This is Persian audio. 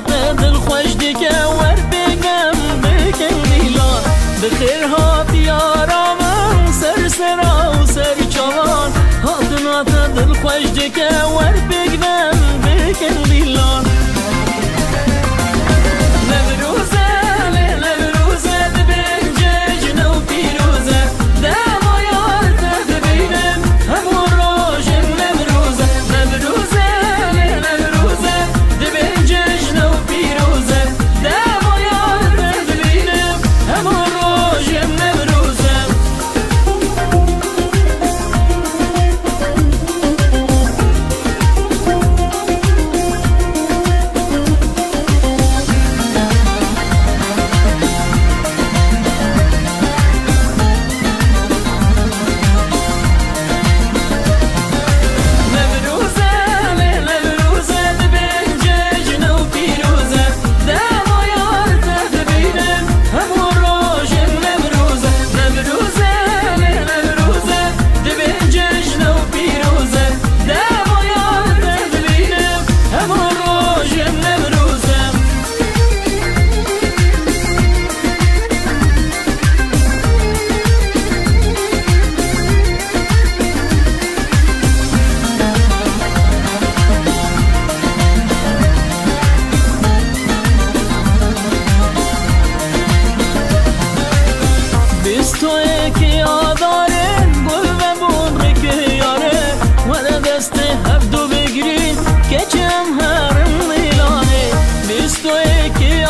هات دل خوش دیگه ور بگم بکن دیلا بخیر هات یارا من سر سرا و سر چوان هات دل خوش دیگه ور بگم بکن دیلا توی که آداره گل و بون که یاره وره دست هفت دو بگیری که چم هرم میلانه بیست توی که